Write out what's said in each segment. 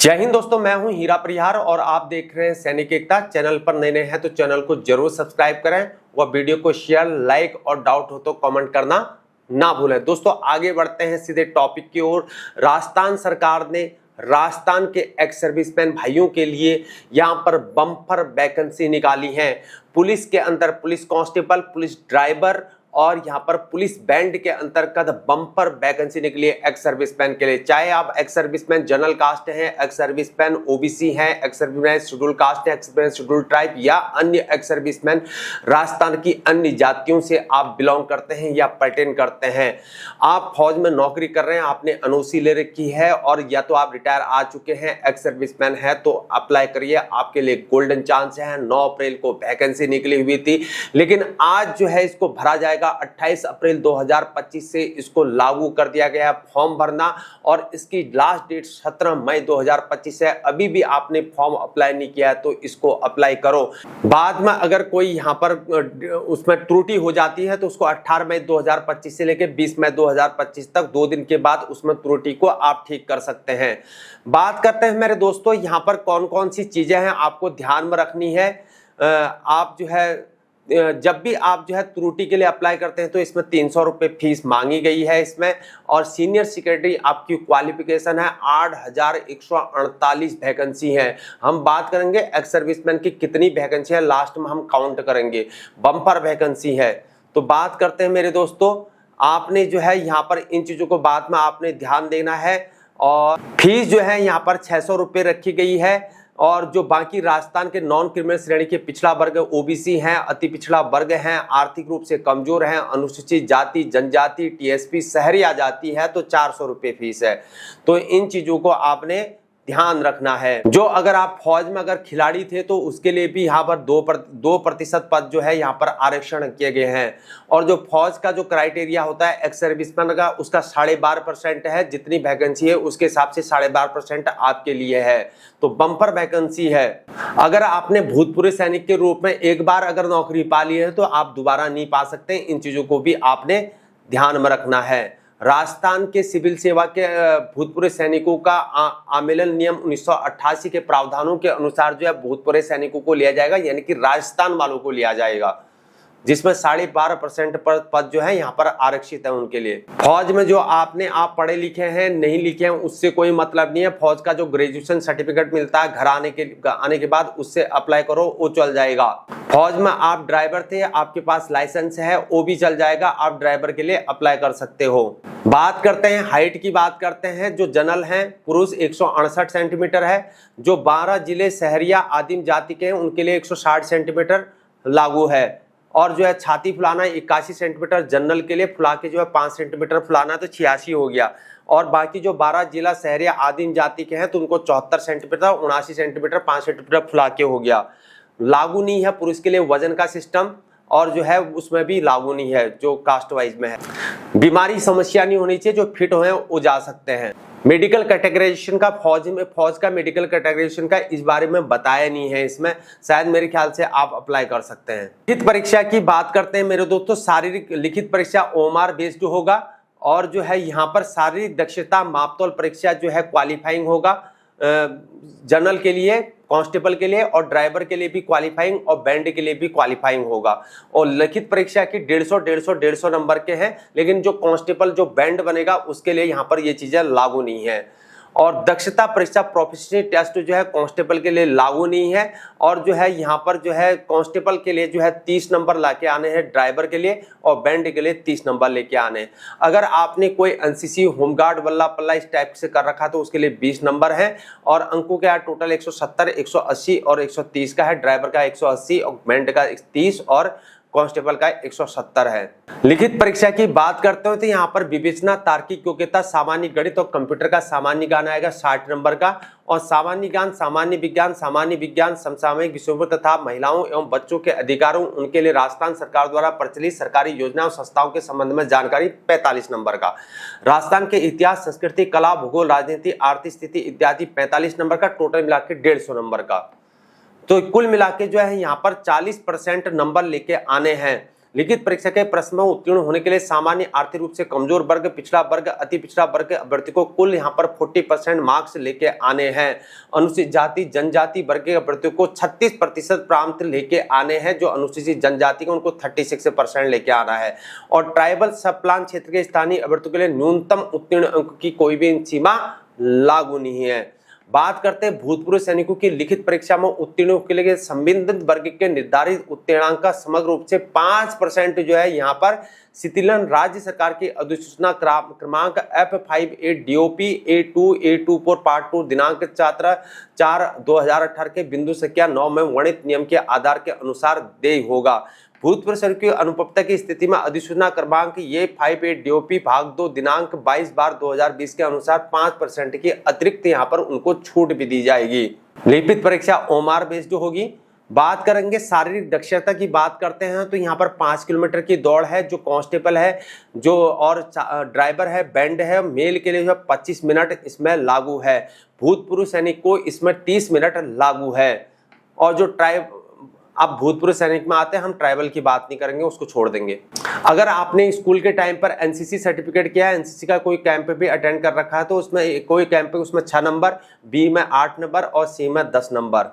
जय हिंद दोस्तों, मैं हूं हीरा परिहार और आप देख रहे हैं सैनिक एकता। चैनल पर नए हैं तो चैनल को जरूर सब्सक्राइब करें व वीडियो को शेयर, लाइक और डाउट हो तो कमेंट करना ना भूलें। दोस्तों आगे बढ़ते हैं सीधे टॉपिक की ओर। राजस्थान सरकार ने राजस्थान के एक्स सर्विसमैन भाइयों के लिए यहां पर बम्पर वैकेंसी निकाली है। पुलिस के अंदर पुलिस कांस्टेबल, पुलिस ड्राइवर और यहां पर पुलिस बैंड के अंतर्गत बम्पर वैकेंसी निकली है एक्स सर्विसमैन के लिए। चाहे आप एक्स सर्विसमैन जनरल कास्ट हैं, एक्स सर्विसमैन ओबीसी हैं, एक्स सर्विसमैन शेड्यूल कास्ट है, एक्स सर्विसमैन शेड्यूल ट्राइब या अन्य एक्स सर्विसमैन राजस्थान की अन्य जातियों से आप बिलोंग करते हैं या पर्टेन करते हैं, आप फौज में नौकरी कर रहे हैं, आपने एनओसी ले रखी है और या तो आप रिटायर आ चुके हैं, एक्स सर्विसमैन है तो अप्लाई करिए, आपके लिए गोल्डन चांस है। 9 अप्रैल को वैकेंसी निकली हुई थी लेकिन आज जो है इसको भरा जाएगा। 28 अप्रैल 2025 से इसको लागू कर दिया गया है फॉर्म भरना और इसकी लास्ट डेट 17 मई 2025 है। अभी भी आपने फॉर्म अप्लाई नहीं किया है तो इसको अप्लाई करो। बाद में अगर कोई यहां पर उसमें त्रुटि हो जाती है तो उसको 18 मई 2025 से लेकर 20 मई 2025 तक 2 दिन के बाद उसमें त्रुटि को आप ठीक कर सकते हैं। बात करते हैं मेरे दोस्तों यहां पर कौन कौन सी चीजें हैं आपको ध्यान में रखनी है। आप जो है जब भी आप जो है त्रुटि के लिए अप्लाई करते हैं तो इसमें 300 रुपये फीस मांगी गई है इसमें। और सीनियर सेक्रेटरी आपकी क्वालिफिकेशन है 8148 वैकेंसी है। हम बात करेंगे एक्स सर्विसमैन की कितनी वैकेंसी है, लास्ट में हम काउंट करेंगे। बम्पर वैकेंसी है। तो बात करते हैं मेरे दोस्तों, आपने जो है यहाँ पर इन चीजों को बाद में आपने ध्यान देना है। और फीस जो है यहाँ पर 600 रुपये रखी गई है। और जो बाकी राजस्थान के नॉन क्रिमिनल श्रेणी के पिछड़ा वर्ग ओबीसी हैं, अति पिछड़ा वर्ग हैं, आर्थिक रूप से कमजोर हैं, अनुसूचित जाति, जनजाति, टीएसपी, शहरी आजादी है तो 400 रुपये फीस है। तो इन चीजों को आपने ध्यान रखना है। जो अगर आप फौज में अगर खिलाड़ी थे तो उसके लिए भी यहाँ पर 2% पद जो है यहाँ पर आरक्षण किए गए हैं। और जो फौज का जो क्राइटेरिया होता है एक्स सर्विसमैन का, उसका 12.5% है। जितनी वैकेंसी है उसके हिसाब से 12.5% आपके लिए है। तो बम्पर वैकेंसी है। अगर आपने भूतपूर्व सैनिक के रूप में एक बार अगर नौकरी पा ली है तो आप दोबारा नहीं पा सकते। इन चीजों को भी आपने ध्यान में रखना है। राजस्थान के सिविल सेवा के भूतपूर्व सैनिकों का आमेलन नियम 1988 के प्रावधानों के अनुसार जो है भूतपूर्व सैनिकों को लिया जाएगा, यानी कि राजस्थान वालों को लिया जाएगा, जिसमें 12.5% पद जो है यहाँ पर आरक्षित है उनके लिए। फौज में जो आप पढ़े लिखे हैं नहीं लिखे हैं उससे कोई मतलब नहीं है। फौज का जो ग्रेजुएशन सर्टिफिकेट मिलता है घर आने के बाद उससे अप्लाई करो, वो चल जाएगा। फौज में आप ड्राइवर थे, आपके पास लाइसेंस है, वो भी चल जाएगा, आप ड्राइवर के लिए अप्लाई कर सकते हो। बात करते हैं हाइट की, बात करते हैं। जो जनरल हैं पुरुष 168 सेंटीमीटर है। जो 12 जिले शहरिया आदिम जाति के हैं उनके लिए 160 सेंटीमीटर लागू है। और जो है छाती फुलाना 81 सेंटीमीटर जनरल के लिए, फुला के जो है 5 सेंटीमीटर फुलाना तो 86 हो गया। और बाकी जो 12 जिला शहरी आदिम जाति के हैं तो उनको 74 सेंटीमीटर, 79 सेंटीमीटर, 5 सेंटीमीटर फुला के हो गया। लागू नहीं है पुरुष के लिए वजन का सिस्टम, और जो है उसमें भी लागू नहीं है जो कास्ट वाइज में है। बीमारी समस्या नहीं होनी चाहिए, जो फिट हो वो जा सकते हैं। मेडिकल कैटेगराइजेशन का फौज का मेडिकल कैटेगराइजेशन का इस बारे में बताया नहीं है इसमें, शायद मेरे ख्याल से आप अप्लाई कर सकते हैं। लिखित परीक्षा की बात करते हैं मेरे दोस्तों। शारीरिक लिखित परीक्षा ओएमआर बेस्ड होगा और जो है यहाँ पर शारीरिक दक्षता मापतौल परीक्षा जो है क्वालिफाइंग होगा। जनरल के लिए, कांस्टेबल के लिए और ड्राइवर के लिए भी क्वालिफाइंग और बैंड के लिए भी क्वालिफाइंग होगा। और लिखित परीक्षा की 150 नंबर के हैं, लेकिन जो कांस्टेबल जो बैंड बनेगा उसके लिए यहाँ पर ये चीजें लागू नहीं है। और दक्षता परीक्षा प्रोफेशनल टेस्ट जो है कांस्टेबल के लिए लागू नहीं है। और जो है यहाँ पर जो है कांस्टेबल के लिए जो है 30 नंबर लाके आने हैं, ड्राइवर के लिए और बैंड के लिए 30 नंबर लेके आने हैं। अगर आपने कोई एनसीसी, होमगार्ड, बल्ला पल्ला इस टाइप से कर रखा तो उसके लिए 20 नंबर है। और अंकों का टोटल 170, 180 और 130 का है। ड्राइवर का 180 और बैंड का 30 और कांस्टेबल का 170 है। लिखित परीक्षा की बात करते हो तो यहाँ पर विवेचना, तार्किक योग्यता, सामान्य गणित और कंप्यूटर का सामान्य ज्ञान आएगा 60 नंबर का। और सामान्य ज्ञान, सामान्य विज्ञान, समसामयिक विषयों पर तथा महिलाओं एवं बच्चों के अधिकारों उनके लिए राजस्थान सरकार द्वारा प्रचलित सरकारी योजनाओं संस्थाओं के संबंध में जानकारी 45 नंबर का। राजस्थान के इतिहास, संस्कृति, कला, भूगोल, राजनीति, आर्थिक स्थिति इत्यादि 45 नंबर का। टोटल मिला के 150 नंबर का। तो कुल मिला के जो है यहाँ पर 40% नंबर लेके आने हैं। लिखित परीक्षा के प्रश्न में उत्तीर्ण होने के लिए सामान्य, आर्थिक रूप से कमजोर वर्ग, पिछड़ा वर्ग, अति पिछड़ा वर्ग के अभ्यर्थी को कुल यहाँ पर 40% मार्क्स लेके आने हैं। अनुसूचित जाति जनजाति वर्ग के अभ्यर्थियों को 36% प्राप्त लेके आने हैं। जो अनुसूचित जनजाति का उनको 36% लेके आना है। और ट्राइबल सब प्लान क्षेत्र के स्थानीय अभ्यर्थियों के लिए न्यूनतम उत्तीर्ण अंक की कोई भी सीमा लागू नहीं है। बात करते हैं भूतपूर्व सैनिकों की लिखित परीक्षा में उत्तीर्ण के लिए संबंधित वर्ग के निर्धारित उत्तीर्णांक का समग्र रूप से 5% जो है यहाँ पर शिथिलन राज्य सरकार की अधिसूचना क्रमांक F58 DOP A2A24 पार्ट 2 दिनांक 4/4/2018 के बिंदु संख्या 9 में वर्णित नियम के आधार के अनुसार देय होगा। भूतपूर्व सैनिक की अनुपस्थिति की स्थिति में अधिसूचना क्रमांक ये 58 DOP भाग 2 दिनांक 22/12/2020 के अनुसार 5% की अतिरिक्त यहाँ पर उनको छूट भी दी जाएगी। लिखित परीक्षा ओमार बेस्ड होगी। बात करेंगे शारीरिक दक्षता की, बात करते हैं तो यहाँ पर 5 किलोमीटर की दौड़ है। जो कांस्टेबल है जो और ड्राइवर है, बैंड है, मेल के लिए जो 25 मिनट इसमें लागू है। भूतपूर्व सैनिक को इसमें 30 मिनट लागू है। और जो अब भूतपूर्व सैनिक में आते हैं, हम ट्राइबल की बात नहीं करेंगे, उसको छोड़ देंगे। अगर आपने स्कूल के टाइम पर एनसीसी सर्टिफिकेट किया है, एनसीसी का कोई कैंप भी अटेंड कर रखा है, तो उसमें कोई कैंप उसमें 6 नंबर, बी में 8 नंबर और सी में 10 नंबर।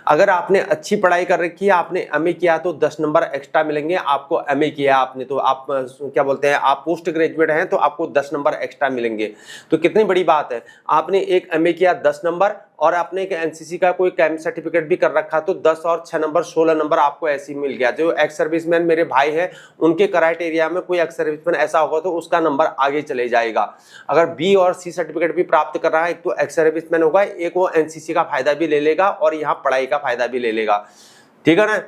अगर आपने अच्छी पढ़ाई कर रखी है, आपने एमए किया तो 10 नंबर एक्स्ट्रा मिलेंगे। आपको एमए किया आपने तो आप क्या बोलते हैं, आप पोस्ट ग्रेजुएट हैं तो आपको 10 नंबर एक्स्ट्रा मिलेंगे। तो कितनी बड़ी बात है। आपने एक एमए किया 10 नंबर और आपने एक एनसीसी का कोई कैंप सर्टिफिकेट भी कर रखा तो 10 और 6 नंबर 16 नंबर आपको ऐसे ही मिल गया। जो एक्स सर्विसमैन मेरे भाई हैं उनके क्राइटेरिया में कोई एक्स सर्विसमैन ऐसा होगा तो उसका नंबर आगे चले जाएगा। अगर बी और सी सर्टिफिकेट भी प्राप्त कर रहा है, एक तो एक्स सर्विसमैन होगा, एक वो एनसीसी का फायदा भी ले लेगा और यहाँ पढ़ाई का फायदा भी ले लेगा। ठीक है ना।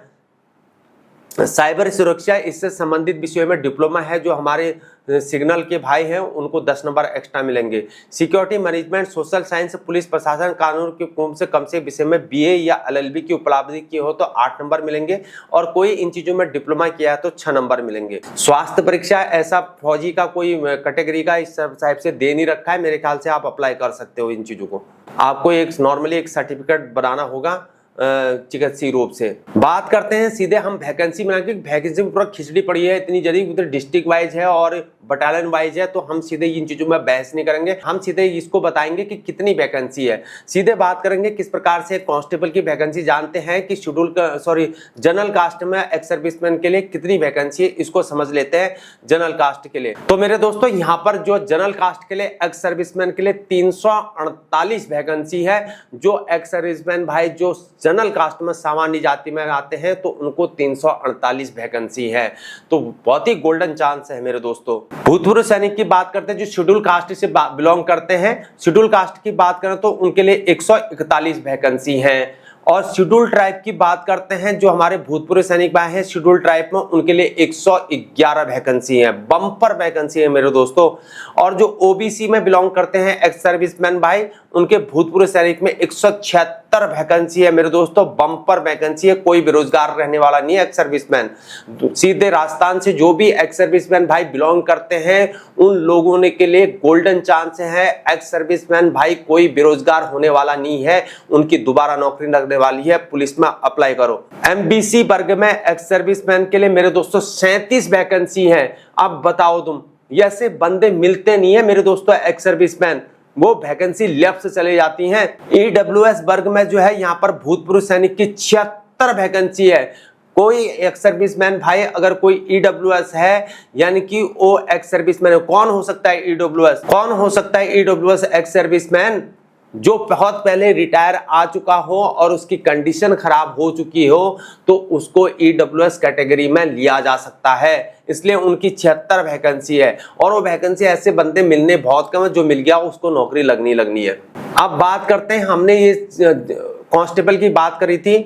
साइबर सुरक्षा, इससे संबंधित विषयों में डिप्लोमा है जो हमारे सिग्नल के भाई हैं उनको 10 नंबर एक्स्ट्रा मिलेंगे। Security management, social science, police प्रशासन, कानून के कम से विषय में बीए या एलएलबी की उपलब्धि की हो तो 8 नंबर मिलेंगे और कोई इन चीजों में डिप्लोमा किया है तो 6 नंबर मिलेंगे। स्वास्थ्य परीक्षा, ऐसा फौजी का कोई कैटेगरी का इस टाइप से दे नहीं रखा है, मेरे ख्याल से आप अप्लाई कर सकते हो इन चीजों को। आपको एक नॉर्मली एक सर्टिफिकेट बनाना होगा चिकित्सीय रूप से। बात करते हैं सीधे हम वैकेंसी में, वैकेंसी में पूरा खिचड़ी पड़ी है इतनी जल्दी, उधर डिस्ट्रिक्ट वाइज है और बटालियन वाइज है, तो हम सीधे इन चीजों में बहस नहीं करेंगे। हम सीधे इसको बताएंगे कि कितनी वैकेंसी है। सीधे बात करेंगे किस प्रकार से कांस्टेबल की वैकेंसी, जानते हैं कि जनरल कास्ट में एक्स सर्विसमैन के लिए कितनी वैकेंसी है, इसको समझ लेते हैं जनरल कास्ट के लिए। तो मेरे दोस्तों यहाँ पर जो जनरल कास्ट के लिए एक्स सर्विसमैन के लिए 348 वैकेंसी है। जो एक्स सर्विसमैन भाई जो जनरल कास्ट में सामान्य जाति में आते हैं तो उनको 348 वैकेंसी है। तो बहुत ही गोल्डन चांस है मेरे दोस्तों। भूतपूर्व सैनिक की बात करते हैं जो शेड्यूल कास्ट से बिलोंग करते हैं, शेड्यूल कास्ट की बात करें तो उनके लिए 141 वैकेंसी है। और शेड्यूल ट्राइब की बात करते हैं जो हमारे भूतपूर्व सैनिक भाई हैं शेड्यूल ट्राइब में, उनके लिए 111 वैकेंसी है। बम्पर वैकेंसी है मेरे दोस्तों। और जो ओबीसी में बिलोंग करते हैं एक्स सर्विसमैन भाई, उनके भूतपूर्व सैनिक में 176 वैकेंसी है मेरे दोस्तों। बम्पर वैकेंसी है, कोई बेरोजगार रहने वाला नहीं है एक्स सर्विसमैन। सीधे राजस्थान से जो भी एक्स सर्विसमैन भाई बिलोंग करते हैं उन लोगों ने के लिए गोल्डन चांस है। एक्स सर्विसमैन भाई कोई बेरोजगार होने वाला नहीं है, उनकी दोबारा नौकरी लगने वाली है। पुलिस में अप्लाई करो। एमबीसी वर्ग में एक्स सर्विसमैन के लिए मेरे दोस्तों 37 वैकेंसी है। अब बताओ तुम, ऐसे बंदे मिलते नहीं है मेरे दोस्तों एक्स सर्विसमैन, वो वैकेंसी लेफ्ट से चले जाती हैं। ईडब्ल्यूएस वर्ग में जो है यहाँ पर भूतपूर्व सैनिक की 76 वैकेंसी है। कोई एक्स सर्विसमैन भाई अगर कोई ईडब्ल्यूएस है यानी कि वो एक्स सर्विसमैन है। कौन हो सकता है ईडब्ल्यूएस? कौन हो सकता है ईडब्ल्यूएस एक्स सर्विसमैन? जो बहुत पहले रिटायर आ चुका हो और उसकी कंडीशन खराब हो चुकी हो तो उसको ईडब्ल्यूएस कैटेगरी में लिया जा सकता है। इसलिए उनकी 76 वैकेंसी है। और वो वैकेंसी ऐसे बंदे मिलने बहुत कम है, जो मिल गया उसको नौकरी लगनी है। अब बात करते हैं, हमने ये कांस्टेबल की बात करी थी,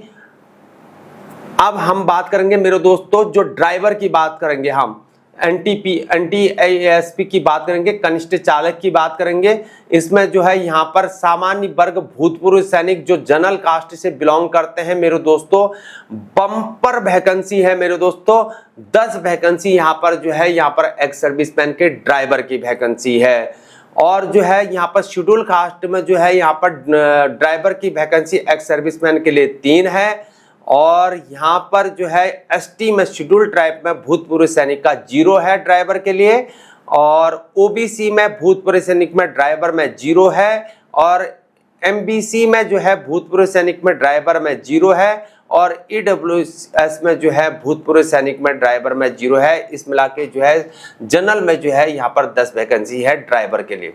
अब हम बात करेंगे मेरे दोस्तों जो ड्राइवर की बात करेंगे, हम एनटी एएसपी की बात करेंगे, कनिष्ठ चालक की बात करेंगे। इसमें जो है यहाँ पर सामान्य वर्ग भूतपूर्व सैनिक जो जनरल कास्ट से बिलोंग करते हैं मेरे दोस्तों, बम्पर वैकेंसी है मेरे दोस्तों। 10 वैकेंसी यहाँ पर जो है यहाँ पर एक्स सर्विसमैन के ड्राइवर की वैकेंसी है। और जो है यहाँ पर शेड्यूल कास्ट में जो है यहाँ पर ड्राइवर की वैकेंसी एक्स सर्विसमैन के लिए 3 है। और यहाँ पर जो है एसटी में शेड्यूल ट्राइब में भूतपूर्व सैनिक का 0 है ड्राइवर के लिए, और ओबीसी में भूतपूर्व सैनिक में ड्राइवर में 0 है, और एमबीसी में जो है भूतपूर्व सैनिक में ड्राइवर में 0 है, और ईडब्ल्यूएस में जो है भूतपूर्व सैनिक में ड्राइवर में 0 है। इस मिला के जो है जनरल में जो है यहाँ पर 10 वैकेंसी है ड्राइवर के लिए।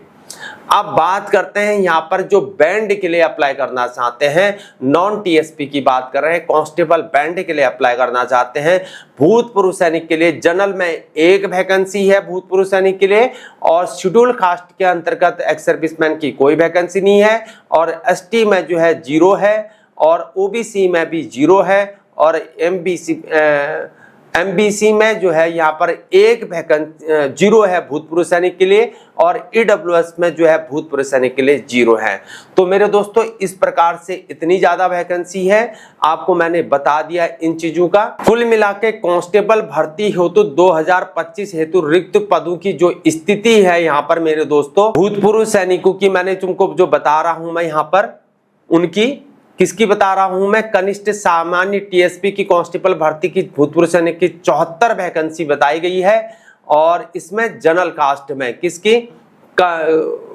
अब बात करते हैं यहाँ पर जो बैंड के लिए अप्लाई करना चाहते हैं, नॉन टीएसपी की बात कर रहे हैं, कांस्टेबल बैंड के लिए अप्लाई करना चाहते हैं। भूतपूर्व सैनिक के लिए जनरल में 1 वैकेंसी है भूतपूर्व सैनिक के लिए, और शेड्यूल कास्ट के अंतर्गत एक्स सर्विसमैन की कोई वैकेंसी नहीं है, और एसटी में जो है 0 है, और ओबीसी में भी 0 है, और एमबीसी में जो है यहाँ पर 1 वैकेंसी 0 है भूतपूर्व सैनिक के लिए, और ईडब्ल्यूएस में जो है भूतपूर्व सैनिक के लिए 0 है। तो मेरे दोस्तों इस प्रकार से इतनी ज्यादा वैकेंसी है, आपको मैंने बता दिया इन चीजों का। कुल मिला के कांस्टेबल भर्ती हेतु 2025 हेतु रिक्त पदों की जो स्थिति है यहाँ पर मेरे दोस्तों, भूतपूर्व सैनिकों की मैंने तुमको जो बता रहा हूं मैं यहाँ पर, उनकी किसकी बता रहा हूं मैं, कनिष्ठ सामान्य टीएसपी की कांस्टेबल भर्ती की भूतपूर्व सैनिक की 74 वैकेंसी बताई गई है, और इसमें जनरल कास्ट में किसकी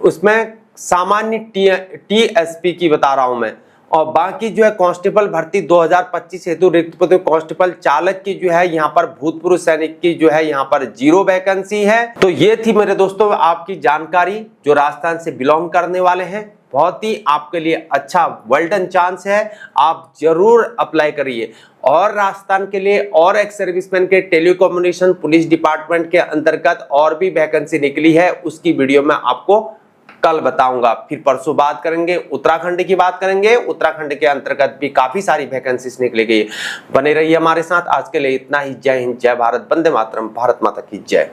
उसमें सामान्य टीएसपी की बता रहा हूं मैं, और बाकी जो है कांस्टेबल भर्ती 2025 हेतु रिक्त पदों कांस्टेबल चालक की जो है यहाँ पर भूतपूर्व सैनिक की जो है यहाँ पर 0 वैकेंसी है। तो ये थी मेरे दोस्तों आपकी जानकारी जो राजस्थान से बिलोंग करने वाले हैं। बहुत ही आपके लिए अच्छा गोल्डन चांस है, आप जरूर अप्लाई करिए। और राजस्थान के लिए और एक्स सर्विसमैन के टेलीकम्युनिकेशन पुलिस डिपार्टमेंट के अंतर्गत और भी वैकेंसी निकली है, उसकी वीडियो में आपको कल बताऊंगा। फिर परसों बात करेंगे, उत्तराखंड की बात करेंगे। उत्तराखंड के अंतर्गत भी काफी सारी वैकेंसीज निकली गई। बने रहिए हमारे साथ। आज के लिए इतना ही। जय हिंद, जय भारत, वंदे मातरम, भारत माता की जय।